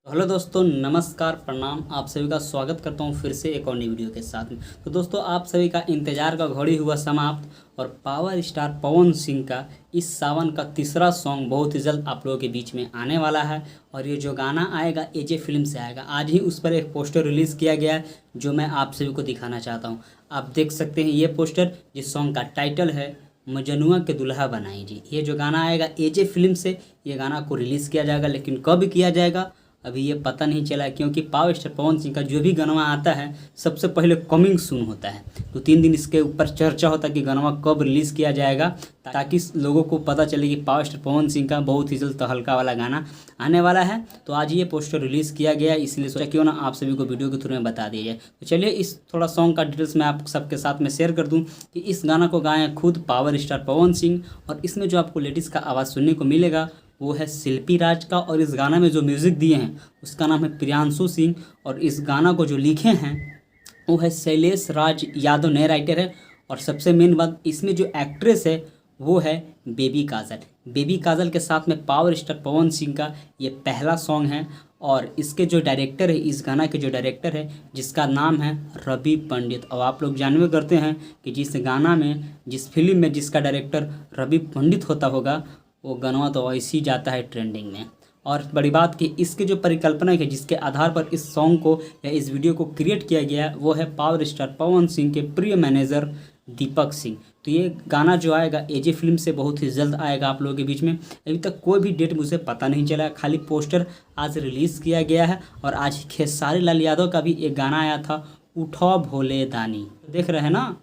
Hello दोस्तों, नमस्कार, प्रणाम। आप सभी का स्वागत करता हूं फिर से एक और नई वीडियो के साथ में। तो दोस्तों, आप सभी का इंतज़ार का घड़ी हुआ समाप्त और पावर स्टार पवन सिंह का इस सावन का तीसरा सॉन्ग बहुत ही जल्द आप लोगों के बीच में आने वाला है। और ये जो गाना आएगा एजे फिल्म से आएगा। आज ही उस पर एक पोस्टर रिलीज़ किया गया है जो मैं आप सभी को दिखाना चाहता हूँ। आप देख सकते हैं ये पोस्टर, जिस सॉन्ग का टाइटल है मजनुआ के दुल्हा बनाई जी। ये जो गाना आएगा एजे फिल्म से, ये गाना को रिलीज़ किया जाएगा, लेकिन कब किया जाएगा अभी ये पता नहीं चला, क्योंकि पावर स्टार पवन सिंह का जो भी गाना आता है सबसे पहले कमिंग सून होता है। तो 3 दिन इसके ऊपर चर्चा होता है कि गाना कब रिलीज़ किया जाएगा, ताकि लोगों को पता चले कि पावर स्टार पवन सिंह का बहुत ही जल्द तहलका वाला गाना आने वाला है। तो आज ये पोस्टर रिलीज़ किया गया, इसलिए सोचा क्यों ना आप सभी को वीडियो के थ्रू में बता दिया जाए। तो चलिए इस थोड़ा सॉन्ग का डिटेल्स मैं आप सबके साथ में शेयर कर दूँ कि इस गाना को गाएँ खुद पावर स्टार पवन सिंह। और इसमें जो आपको लेडीज़ का आवाज़ सुनने को मिलेगा वो है शिल्पी राज का। और इस गाना में जो म्यूज़िक दिए हैं उसका नाम है प्रियांशु सिंह। और इस गाना को जो लिखे हैं वो है शैलेश राज यादव, नए राइटर है। और सबसे मेन बात, इसमें जो एक्ट्रेस है वो है बेबी काजल। बेबी काजल के साथ में पावर स्टार पवन सिंह का ये पहला सॉन्ग है। और इसके जो डायरेक्टर है, इस गाना के जो डायरेक्टर है, जिसका नाम है रवि पंडित। और आप लोग जानवे करते हैं कि जिस गाना में, जिस फिल्म में जिसका डायरेक्टर रवि पंडित होता होगा, वो गाना तो ऐसे ही जाता है ट्रेंडिंग में। और बड़ी बात कि इसके जो परिकल्पना है, जिसके आधार पर इस सॉन्ग को या इस वीडियो को क्रिएट किया गया है, वो है पावर स्टार पवन सिंह के प्रिय मैनेजर दीपक सिंह। तो ये गाना जो आएगा एजे फिल्म से बहुत ही जल्द आएगा आप लोगों के बीच में। अभी तक कोई भी डेट मुझे पता नहीं चला, खाली पोस्टर आज रिलीज़ किया गया है। और आज खेसारी लाल यादव का भी एक गाना आया था, उठो भोले दानी। देख रहे हैं ना,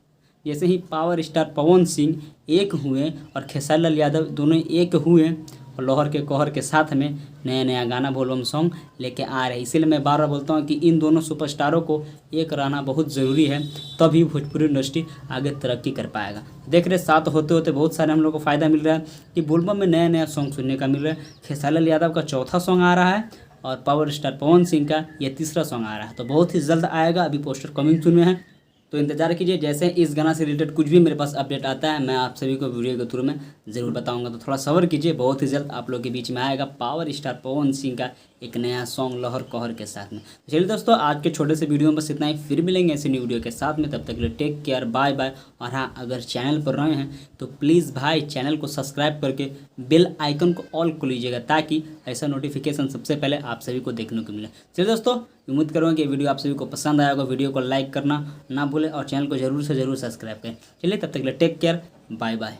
जैसे ही पावर स्टार पवन सिंह एक हुए और खेसारी लाल यादव दोनों एक हुए और लोहर के कोहर के साथ में नया नया गाना बोलबम सॉन्ग लेके आ रहे हैं। इसीलिए मैं बार बार बोलता हूँ कि इन दोनों सुपरस्टारों को एक रहना बहुत ज़रूरी है, तभी भोजपुरी इंडस्ट्री आगे तरक्की कर पाएगा। देख रहे साथ होते होते बहुत सारे हम लोग को फ़ायदा मिल रहा है कि बोलबम में नया नया सॉन्ग सुनने का मिल रहा है। खेसारी लाल यादव का चौथा सॉन्ग आ रहा है और पावर स्टार पवन सिंह का ये तीसरा सॉन्ग आ रहा है। तो बहुत ही जल्द आएगा, अभी पोस्टर कमिंग सून में है, तो इंतजार कीजिए। जैसे इस गाना से रिलेटेड कुछ भी मेरे पास अपडेट आता है मैं आप सभी को वीडियो के थ्रू में ज़रूर बताऊंगा। तो थोड़ा सब्र कीजिए, बहुत ही जल्द आप लोग के बीच में आएगा पावर स्टार पवन सिंह का एक नया सॉन्ग लहर कहर के साथ में। तो चलिए दोस्तों, आज के छोटे से वीडियो में बस इतना ही। फिर मिलेंगे ऐसे न्यू वीडियो के साथ में, तब तक के लिए टेक केयर, बाय बाय। और हाँ, अगर चैनल पर नए हैं तो प्लीज़ भाई चैनल को सब्सक्राइब करके बेल आइकन को ऑल कर लीजिएगा, ताकि ऐसा नोटिफिकेशन सबसे पहले आप सभी को देखने को मिले। चलिए दोस्तों, उम्मीद करूँगा कि वीडियो आप सभी को पसंद आया होगा। वीडियो को लाइक करना ना भूलें और चैनल को जरूर से ज़रूर सब्सक्राइब करें। चलिए तब तक के लिए टेक केयर, बाय बाय।